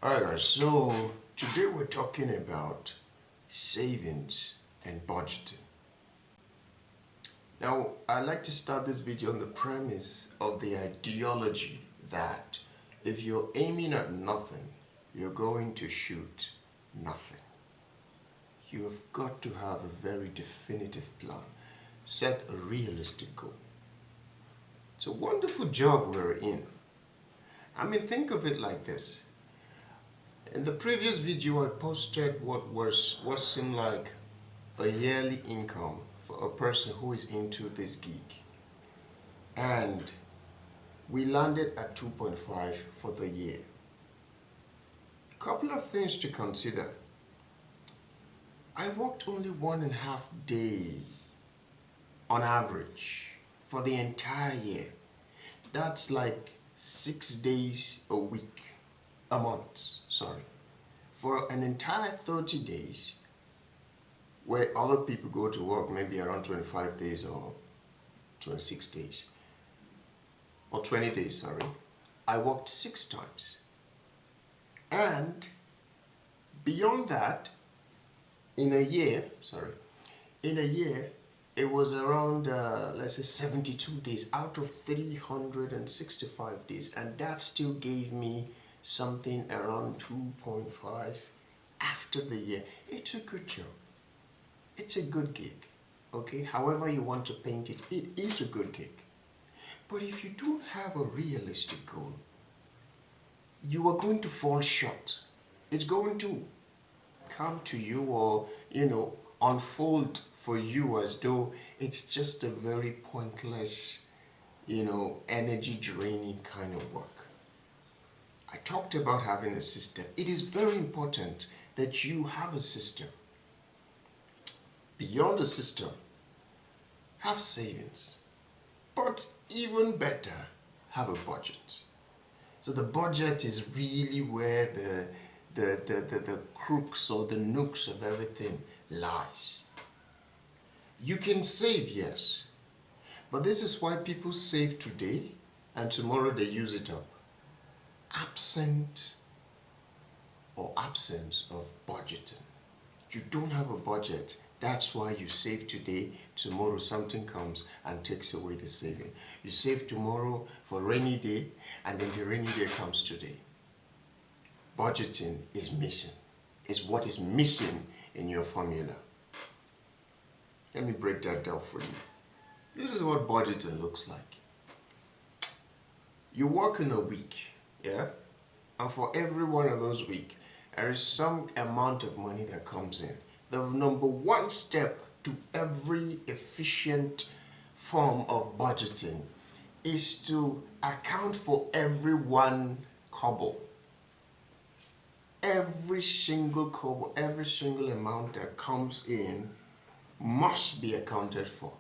Alright guys, so today we're talking about savings and budgeting. Now, I'd like to start this video on the premise of the ideology that if you're aiming at nothing, you're going to shoot nothing. You have got to have a very definitive plan. Set a realistic goal. It's a wonderful job we're in. I mean, think of it like this. In the previous video, I posted what seemed like a yearly income for a person who is into this gig, and we landed at 2.5 for the year. A couple of things to consider. I worked only 1.5 day on average for the entire year. That's like 6 days a week, a month, sorry. For an entire 30 days, where other people go to work maybe around 25 days or 26 days, or 20 days, sorry, I worked 6 times. And beyond that, in a year, it was around, let's say 72 days out of 365 days. And that still gave me something around 2.5 after the year. It's a good job. It's a good gig. Okay, however you want to paint it, it is a good gig. But if you don't have a realistic goal, you are going to fall short. It's going to come to you, or unfold for you as though it's just a very pointless, energy draining kind of work. I talked about having a system. It is very important that you have a system. Beyond the system, have savings. But even better, have a budget. So the budget is really where the crooks or the nooks of everything lies. You can save, yes, but this is why people save today and tomorrow they use it up. Absence of budgeting. You don't have a budget. That's why you save today. Tomorrow something comes and takes away the saving. You save tomorrow for rainy day, and then the rainy day comes today. Budgeting is missing. Is what is missing in your formula. Let me break that down for you. This is what budgeting looks like. You work in a week, yeah? And for every one of those weeks, there is some amount of money that comes in. The number one step to every efficient form of budgeting is to account for every one kobo. Every single kobo, every single amount that comes in must be accounted for.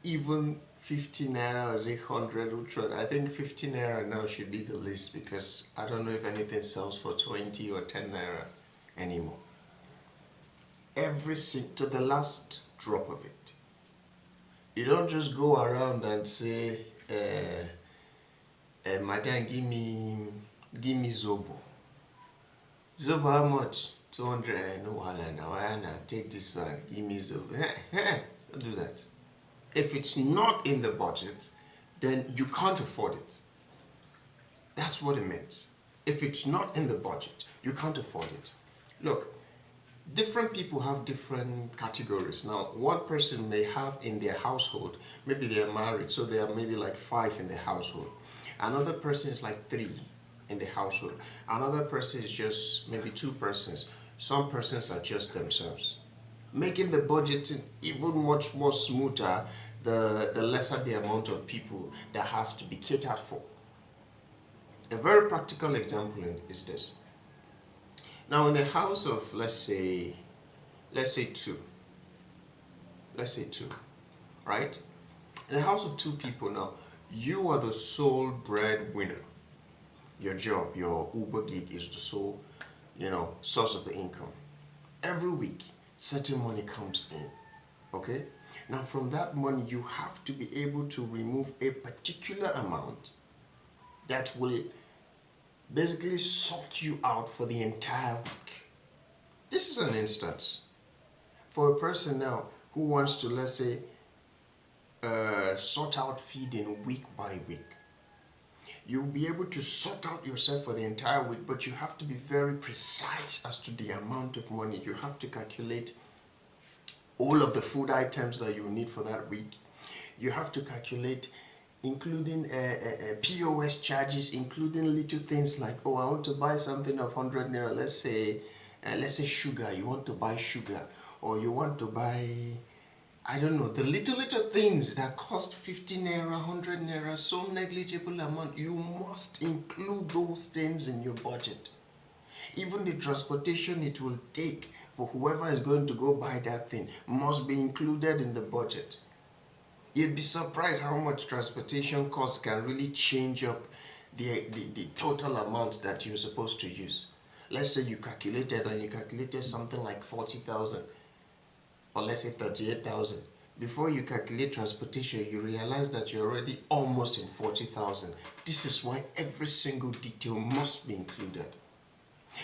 Even 50 naira or 800, which one? I think 50 naira now should be the least, because I don't know if anything sells for 20 or 10 naira anymore. To the last drop of it. You don't just go around and say, Madam, give me Zobo. Zobo, how much? 200. No, now take this one. Give me Zobo. Don't do that. If it's not in the budget, then you can't afford it. That's what it means. If it's not in the budget, you can't afford it. Look, different people have different categories. Now, one person may have in their household, maybe they are married, so there are maybe like 5 in the household. Another person is like 3 in the household. Another person is just maybe 2 persons. Some persons are just themselves. Making the budgeting even much more smoother, the lesser the amount of people that have to be catered for. A very practical example is this. Now, in the house of, let's say 2, right? In the house of 2 people now, you are the sole breadwinner. Your job, your Uber gig is the sole, source of the income. Every week, certain money comes in, okay? Now, from that money, you have to be able to remove a particular amount that will basically sort you out for the entire week. This is an instance for a person now who wants to, let's say, sort out feeding week by week. You'll be able to sort out yourself for the entire week, but you have to be very precise as to the amount of money. You have to calculate all of the food items that you need for that week. You have to calculate including POS charges, including little things like, oh, I want to buy something of 100 naira, let's say sugar, you want to buy sugar, or you want to buy, I don't know, the little things that cost 50 naira, 100 naira, so negligible amount. You must include those things in your budget. Even the transportation it will take for whoever is going to go buy that thing must be included in the budget. You'd be surprised how much transportation costs can really change up the total amount that you're supposed to use. Let's say you calculated something like 40,000, or let's say 38,000. Before you calculate transportation, you realize that you're already almost in 40,000. This is why every single detail must be included.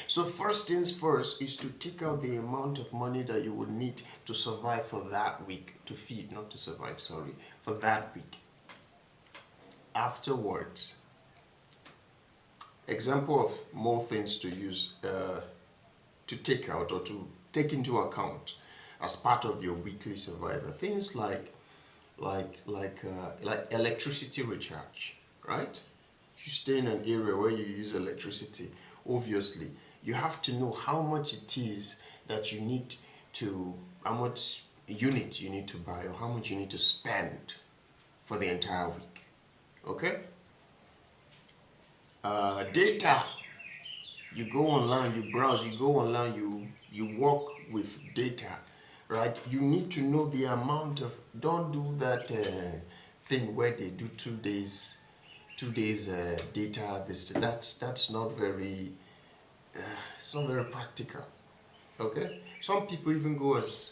So first things first is to take out the amount of money that you would need to survive for that week, to feed, not to survive, sorry, for that week. Afterwards, example of more things to use, to take out or to take into account as part of your weekly survival. Things like electricity recharge, right? You stay in an area where you use electricity, obviously you have to know how much it is that you need to, how much unit you need to buy, or how much you need to spend for the entire week. Okay? Data. You go online, you browse, you go online, you work with data, right? You need to know the amount of, don't do that thing where they do 2 days data. That's not very it's not very practical. Okay, some people even go as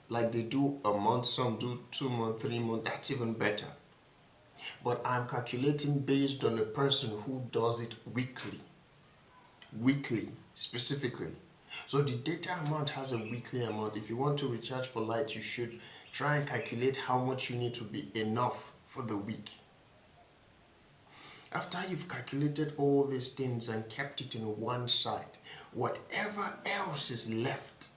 like they do a month, some do 2 months, 3 months. That's even better. But I'm calculating based on a person who does it weekly specifically. So the data amount has a weekly amount. If you want to recharge for light, you should try and calculate how much you need to be enough for the week. After you've calculated all these things and kept it in one side, whatever else is left,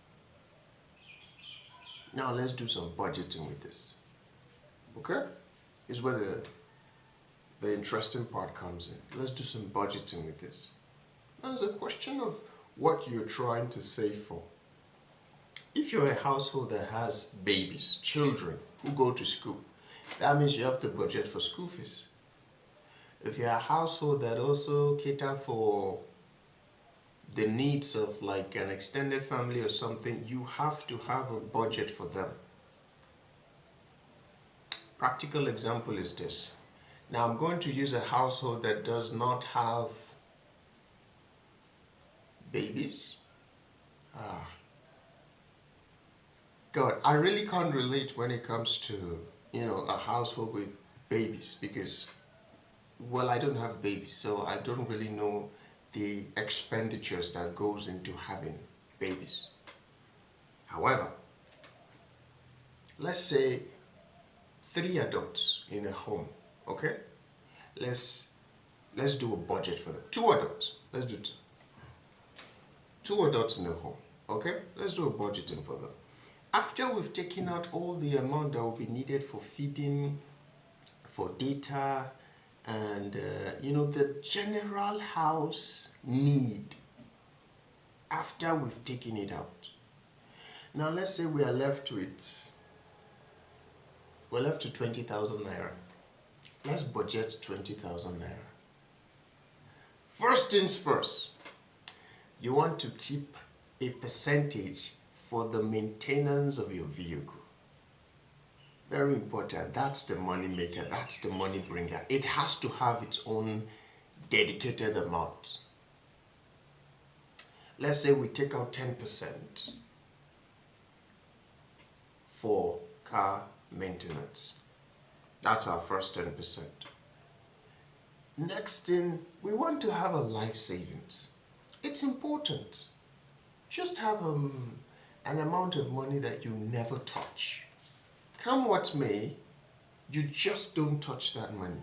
now let's do some budgeting with this. Okay? Is where the interesting part comes in. Let's do some budgeting with this. Now it's a question of what you're trying to save for. If you're a household that has babies, children who go to school, that means you have to budget for school fees. If you're a household that also cater for the needs of like an extended family or something, you have to have a budget for them. Practical example is this. Now I'm going to use a household that does not have babies. God, I really can't relate when it comes to, a household with babies, because, well, I don't have babies, so I don't really know the expenditures that goes into having babies. However, let's say 3 adults in a home, okay? Let's do a budget for them. 2 adults, let's do 2 adults in a home, okay? Let's do a budgeting for them. After we've taken out all the amount that will be needed for feeding, for data, and the general house need, after we've taken it out, now let's say we are left with 20,000 naira. Let's budget 20,000 naira. First things first, you want to keep a percentage for the maintenance of your vehicle. Very important. That's the money maker. That's the money bringer. It has to have its own dedicated amount. Let's say we take out 10% for car maintenance. That's our first 10%. Next thing, we want to have a life savings. It's important. Just have an amount of money that you never touch. Come what may, you just don't touch that money.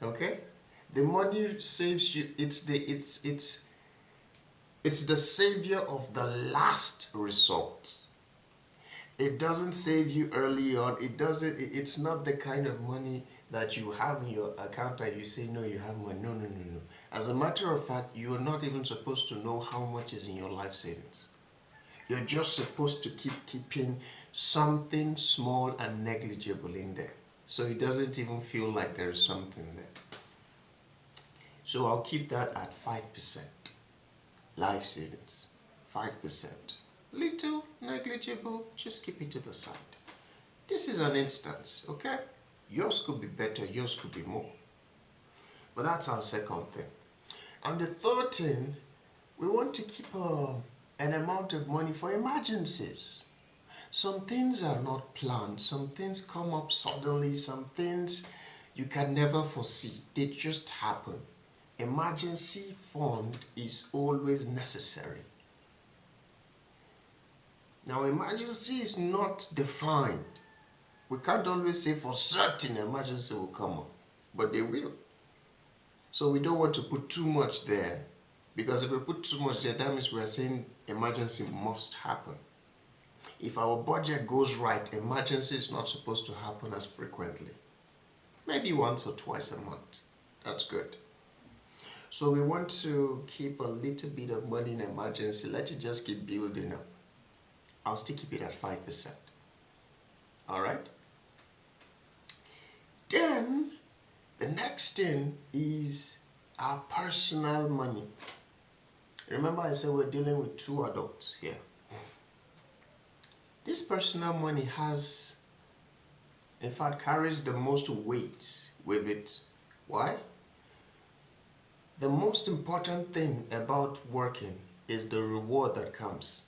Okay? The money saves you. It's the savior of the last resort. It doesn't save you early on. It's not the kind of money that you have in your account that you say, no, you have money. No, no, no, no. As a matter of fact, you are not even supposed to know how much is in your life savings. You're just supposed to keeping something small and negligible in there. So it doesn't even feel like there is something there. So I'll keep that at 5%. Life savings, 5%. Little, negligible, just keep it to the side. This is an instance, okay? Yours could be better, yours could be more. But that's our second thing. And the third thing, we want to keep an amount of money for emergencies. Some things are not planned, some things come up suddenly, some things you can never foresee. They just happen. Emergency fund is always necessary. Now, emergency is not defined. We can't always say for certain emergency will come up, but they will. So we don't want to put too much there, because if we put too much there, that means we are saying emergency must happen. If our budget goes right, emergency is not supposed to happen as frequently. Maybe once or twice a month. That's good. So we want to keep a little bit of money in emergency. Let it just keep building up. I'll still keep it at 5%. All right? Then, the next thing is our personal money. Remember I said we're dealing with two adults here. This personal money in fact, carries the most weight with it. Why? The most important thing about working is the reward that comes.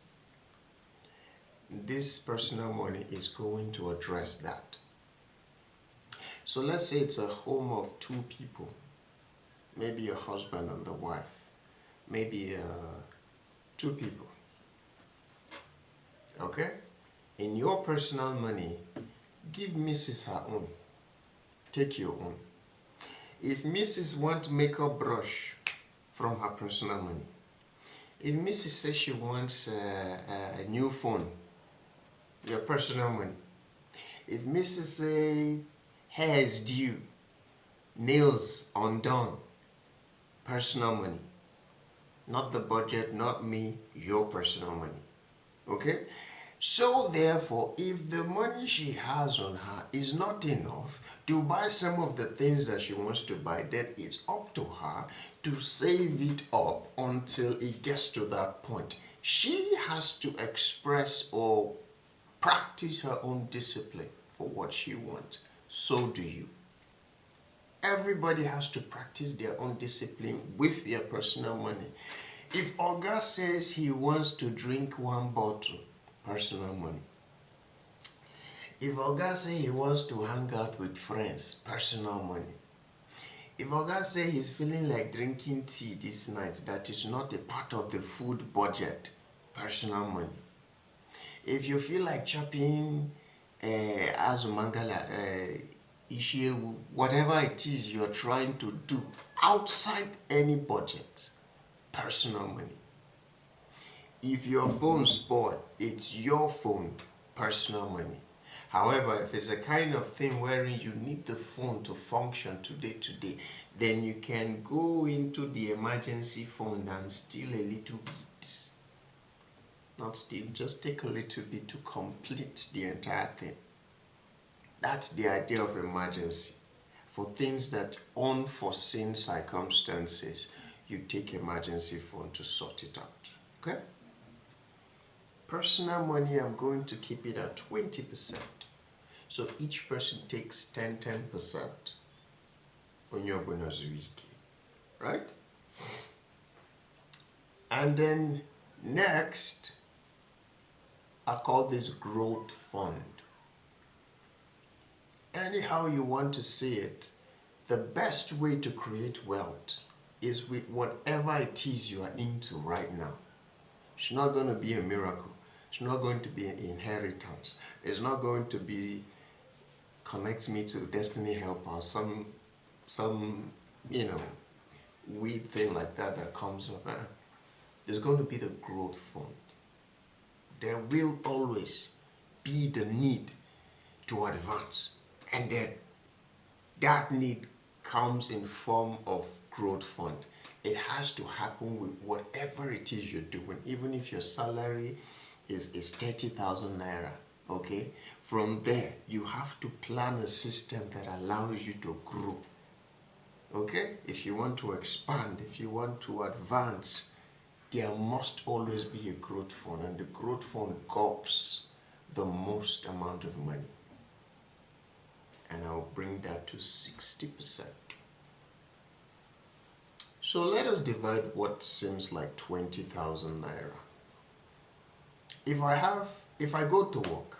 This personal money is going to address that. So let's say it's a home of two people, maybe a husband and the wife, maybe two people. Okay? In your personal money, give Mrs. her own. Take your own. If Mrs. wants makeup brush from her personal money, if Mrs. says she wants a new phone, your personal money. If Mrs. say hair is due, nails undone, personal money. Not the budget, not me, your personal money. Okay? So therefore, if the money she has on her is not enough to buy some of the things that she wants to buy, then it's up to her to save it up until it gets to that point. She has to express or practice her own discipline for what she wants. So do you. Everybody has to practice their own discipline with their personal money. If Oga says he wants to drink one bottle, personal money. If Oga says he wants to hang out with friends, personal money. If Oga says he's feeling like drinking tea this night that is not a part of the food budget, personal money. If you feel like chopping azumangala, ishewu, whatever it is you're trying to do outside any budget, personal money. If your phone spoiled, it's your phone, personal money. However, if it's a kind of thing wherein you need the phone to function today, then you can go into the emergency fund and steal a little bit. Not steal, just take a little bit to complete the entire thing. That's the idea of emergency. For things that unforeseen circumstances, you take emergency fund to sort it out. Okay? Personal money, I'm going to keep it at 20%. So each person takes 10%. Onye bonus wiki. Right? And then next, I call this growth fund. Anyhow you want to see it, The best way to create wealth is with whatever it is you are into right now. It's not going to be a miracle. It's not going to be an inheritance. It's not going to be connect me to destiny helper, some weird thing like that comes up. There's going to be the growth fund. There will always be the need to advance, and that need comes in form of growth fund. It has to happen with whatever it is you're doing, even if your salary is 30,000 naira. Okay, from there you have to plan a system that allows you to grow. Okay, if you want to expand, if you want to advance, there must always be a growth fund, and the growth fund gobs the most amount of money. And I'll bring that to 60%. So let us divide what seems like 20,000 naira. If I go to work,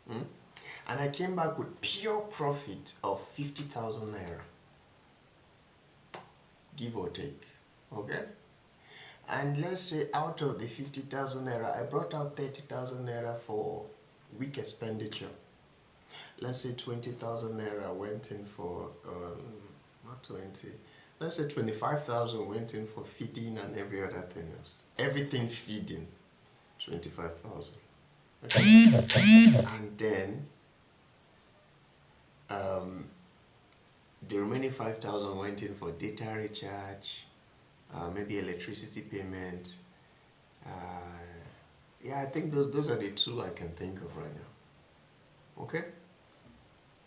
and I came back with pure profit of 50,000 naira, give or take, okay? And let's say out of the 50,000 naira, I brought out 30,000 naira for week expenditure. Let's say 20,000 naira went in for, not 20, let's say 25,000 went in for feeding and every other thing else. Everything feeding, 25,000. Okay. And then the remaining 5,000 went in for data recharge, maybe electricity payment. Yeah, I think those are the two I can think of right now. Okay?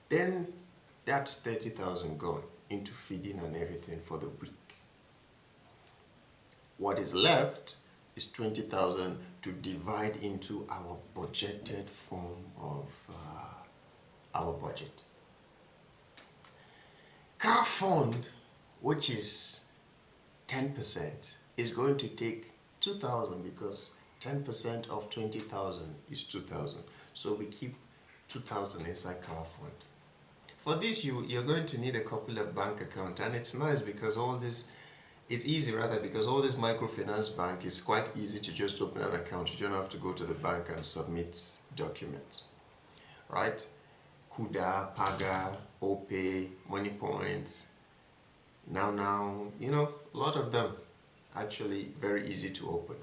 Then that's 30,000 gone into feeding and everything for the week. What is left is 20,000 to divide into our budgeted form of our budget. Car fund, which is 10%, is going to take 2,000 because 10% of 20,000 is 2,000. So we keep 2,000 inside car fund. For this, you're going to need a couple of bank accounts, and it's nice because it's easy because all this microfinance bank is quite easy to just open an account. You don't have to go to the bank and submit documents, right? Kuda, Paga, Opay, Money Points, now, a lot of them actually very easy to open.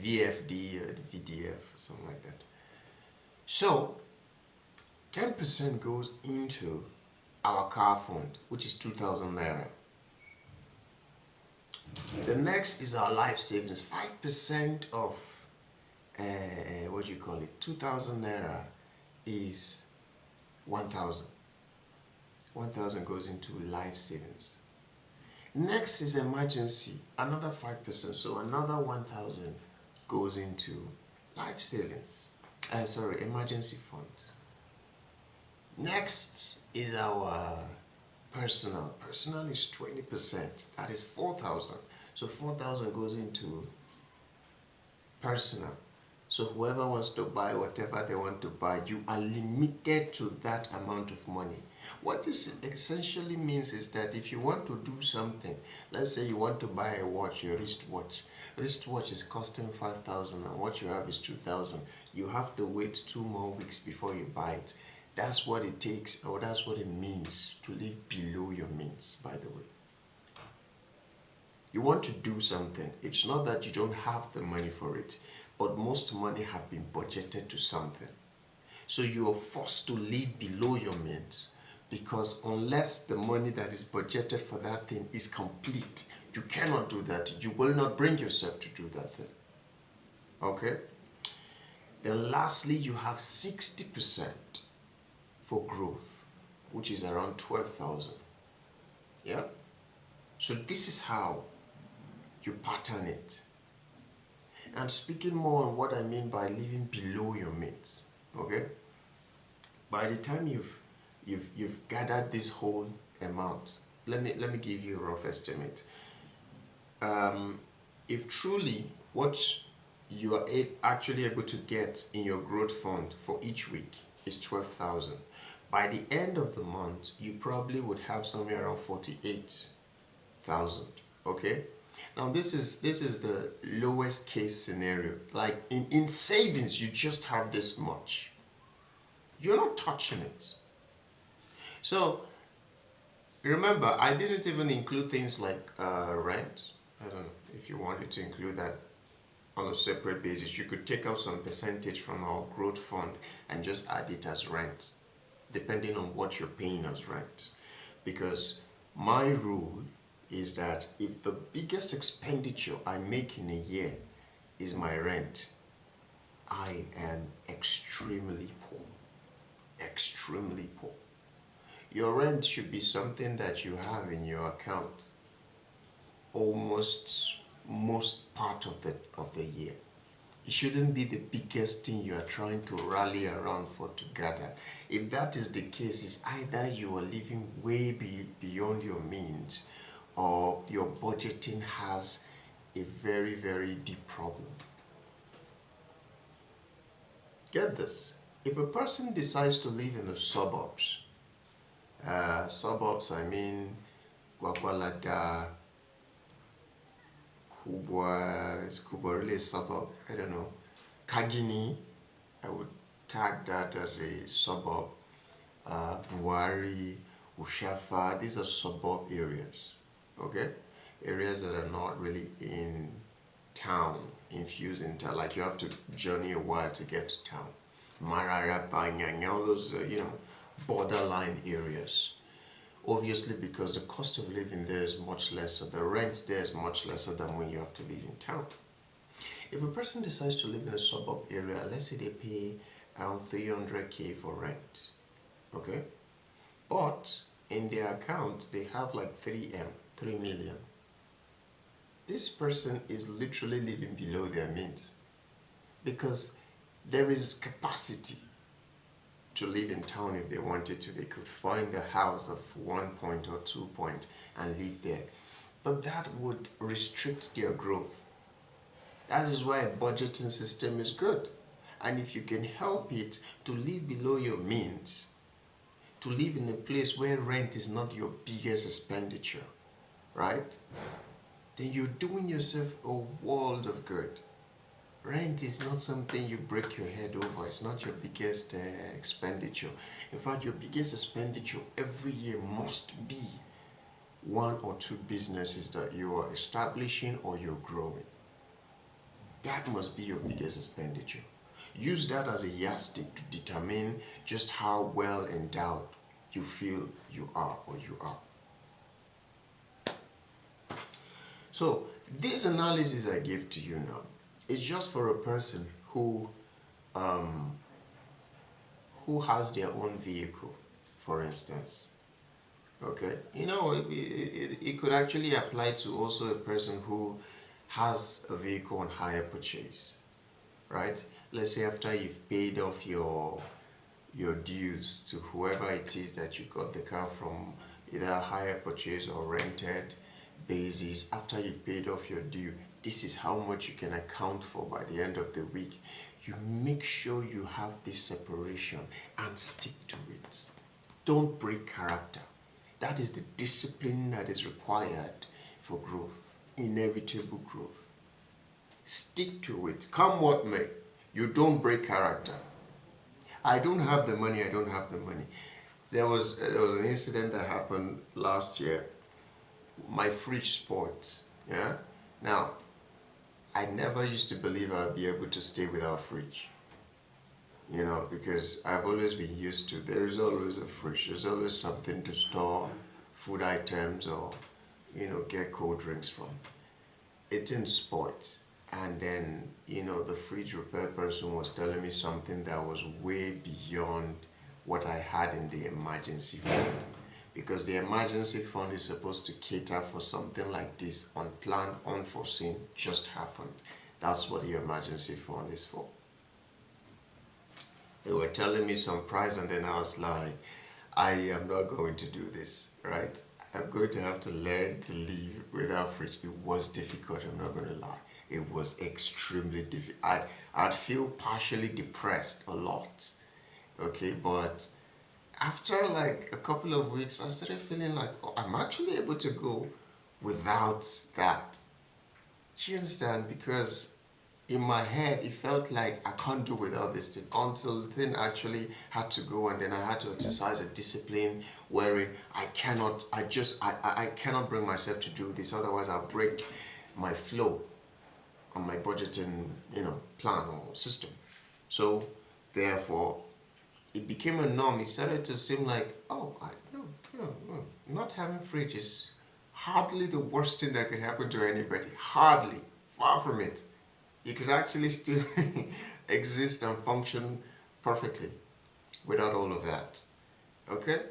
VFD or VDF, something like that. So 10% goes into our car fund, which is 2,000 naira. The next is our life savings. 5% of 2,000 naira is 1,000. 1,000 goes into life savings. Next is emergency, another 5%. So another 1,000 goes into life savings. Emergency funds. Next is our personal. Personal is 20%. That is 4,000. So 4,000 goes into personal. So whoever wants to buy whatever they want to buy, you are limited to that amount of money. What this essentially means is that if you want to do something, let's say you want to buy a watch, your wristwatch. Wristwatch is costing 5,000 and what you have is 2,000. You have to wait 2 more weeks before you buy it. That's what it takes, or that's what it means to live below your means, by the way. You want to do something. It's not that you don't have the money for it, but most money have been budgeted to something. So you are forced to live below your means, because unless the money that is budgeted for that thing is complete, you cannot do that. You will not bring yourself to do that thing. Okay? Then lastly, you have 60% for growth, which is around 12,000. Yeah? So this is how you pattern it. And speaking more on what I mean by living below your means, okay? By the time you've gathered this whole amount, let me give you a rough estimate. If truly what you are actually able to get in your growth fund for each week is 12,000, By the end of the month, you probably would have somewhere around 48,000. Okay? Now this is the lowest case scenario. Like in savings, you just have this much. You're not touching it. So remember, I didn't even include things like rent. I don't know if you wanted to include that on a separate basis. You could take out some percentage from our growth fund and just add it as rent, depending on what you're paying as rent. Because my rule is that if the biggest expenditure I make in a year is my rent, I am extremely poor. Extremely poor. Your rent should be something that you have in your account almost most part of the year. It shouldn't be the biggest thing you are trying to rally around for to gather. If that is the case, it's either you are living way beyond your means, or your budgeting has a very, very deep problem. Get this. If a person decides to live in the suburbs, I mean Gwagwalada, Kubwa, is Kubwa really a suburb? I don't know. Kagini, I would tag that as a suburb. Buhari, Ushafa, these are suburb areas. Okay? Areas that are not really in town, infused in town. Like you have to journey a while to get to town. Marara, Banyanya, all those, borderline areas. Obviously, because the cost of living there is much lesser, the rent there is much lesser than when you have to live in town. If a person decides to live in a suburb area, let's say they pay around 300K for rent, okay? But in their account, they have like 3 million. This person is literally living below their means because there is capacity to live in town. If they wanted to, they could find a house of 1 point or 2 point and live there. But that would restrict their growth. That is why a budgeting system is good. And if you can help it to live below your means, to live in a place where rent is not your biggest expenditure, right? Then you're doing yourself a world of good. Rent is not something you break your head over. It's not your biggest expenditure. In fact, your biggest expenditure every year must be 1 or 2 businesses that you are establishing or you're growing. That must be your biggest expenditure. Use that as a yardstick to determine just how well endowed you feel you are or you are. So, this analysis I give to you now, it's just for a person who has their own vehicle, for instance. Okay, it could actually apply to also a person who has a vehicle on hire purchase, right? Let's say after you've paid off your dues to whoever it is that you got the car from, either a hire purchase or rented basis. After you've paid off your due, this is how much you can account for by the end of the week. You make sure you have this separation and stick to it. Don't break character. That is the discipline that is required for growth, inevitable growth. Stick to it, come what may. You don't break character. I don't have the money, I don't have the money. There was an incident that happened last year. My fridge spoiled. Yeah? Now, I never used to believe I'd be able to stay without fridge. Because I've always been used to, there is always a fridge. There's always something to store food items or, get cold drinks from. It didn't spoil. And then, the fridge repair person was telling me something that was way beyond what I had in the emergency fund. Because the emergency fund is supposed to cater for something like this, unplanned, unforeseen, just happened. That's what the emergency fund is for. They were telling me some price, and then I was like, I am not going to do this, right? I'm going to have to learn to live without fridge. It was difficult, I'm not going to lie. It was extremely difficult. I'd feel partially depressed a lot, okay? But after like a couple of weeks, I started feeling like, oh, I'm actually able to go without that. Do you understand? Because in my head, it felt like I can't do without this thing until the thing actually had to go, and then I had to exercise a discipline wherein I cannot bring myself to do this, otherwise I'll break my flow on my budgeting, plan or system. So therefore, it became a norm. It started to seem like, oh, no, not having fridge is hardly the worst thing that could happen to anybody. Hardly, far from it. You could actually still exist and function perfectly without all of that. Okay?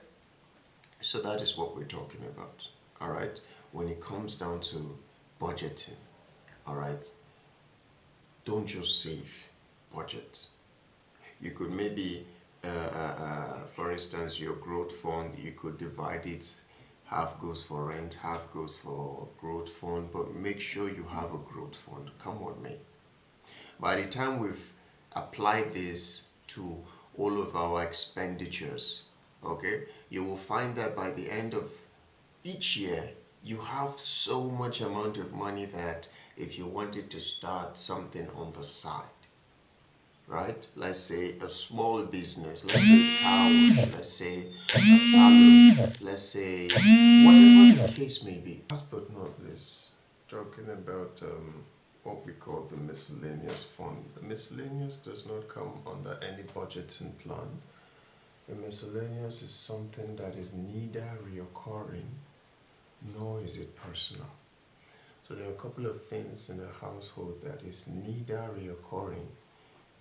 So that is what we're talking about. All right? When it comes down to budgeting, all right? Don't just save, budget. You could maybe, for instance, your growth fund, you could divide it. Half goes for rent, half goes for growth fund, but make sure you have a growth fund. Come on, mate. By the time we've applied this to all of our expenditures, okay, you will find that by the end of each year, you have so much amount of money that if you wanted to start something on the side, right? Let's say a small business, let's say car wash, let's say a salon, let's say whatever the case may be. Last but not least, talking about what we call the miscellaneous fund. The miscellaneous does not come under any budgeting plan. The miscellaneous is something that is neither reoccurring nor is it personal. So there are a couple of things in a household that is neither reoccurring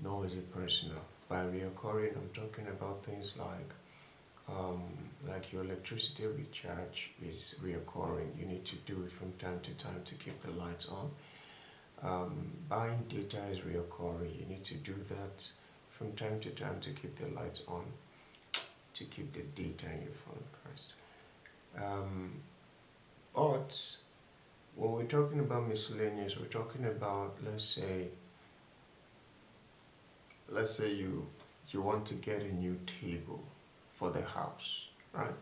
nor is it personal. By reoccurring, I'm talking about things like your electricity recharge is reoccurring. You need to do it from time to time to keep the lights on. Buying data is reoccurring. You need to do that from time to time to keep the lights on, to keep the data in your phone first. But when we're talking about miscellaneous, we're talking about, let's say you want to get a new table for the house, right?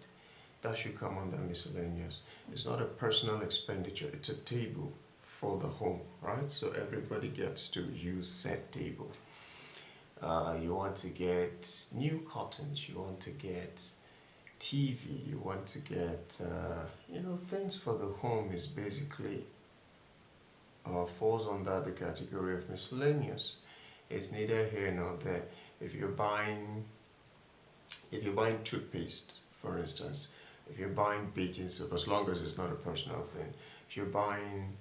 That should come under miscellaneous. It's not a personal expenditure, it's a table for the home, right? So everybody gets to use said table. You want to get new curtains, you want to get TV, you want to get, things for the home is basically falls under the category of miscellaneous. It's neither here nor there. If you're buying toothpaste, for instance, if you're buying baking soap, as long as it's not a personal thing, if you're buying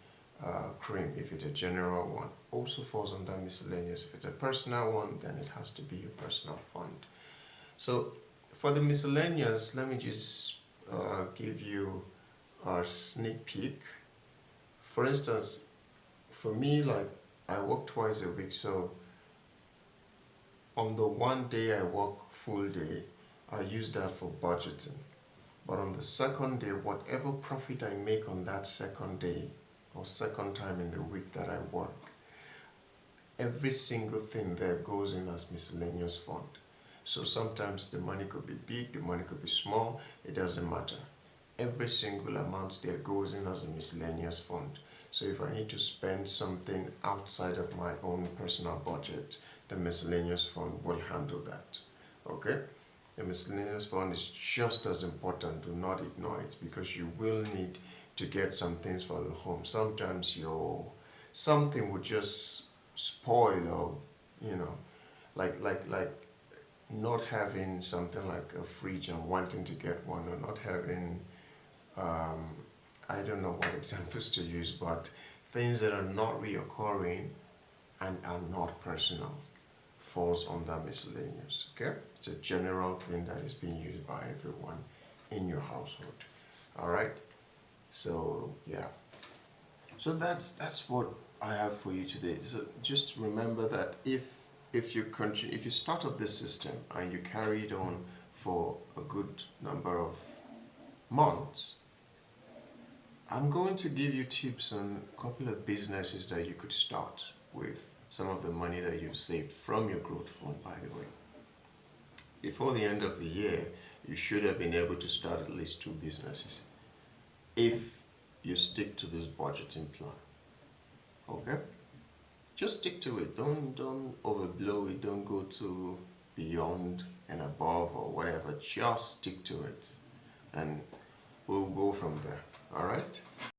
cream, if it's a general one, also falls under miscellaneous. If it's a personal one, then it has to be your personal fund. So for the miscellaneous, let me just give you a sneak peek. For instance, for me, like, I work twice a week, so on the one day I work full day, I use that for budgeting. But on the second day, whatever profit I make on that second day or second time in the week that I work, every single thing there goes in as miscellaneous fund. So sometimes the money could be big, the money could be small, it doesn't matter. Every single amount there goes in as a miscellaneous fund. So if I need to spend something outside of my own personal budget, the miscellaneous fund will handle that. Okay? The miscellaneous fund is just as important. Do not ignore it, because you will need to get some things for the home. Sometimes something would just spoil, or like not having something like a fridge and wanting to get one, or not having I don't know what examples to use, but things that are not reoccurring and are not personal falls under miscellaneous. Okay, it's a general thing that is being used by everyone in your household. All right, so yeah, so that's what I have for you today. So just remember that if you start up this system and you carry it on for a good number of months, I'm going to give you tips on a couple of businesses that you could start with some of the money that you've saved from your growth fund, by the way. Before the end of the year, you should have been able to start at least 2 businesses if you stick to this budgeting plan. Okay? Just stick to it. Don't overblow it. Don't go to beyond and above or whatever. Just stick to it, and we'll go from there. All right?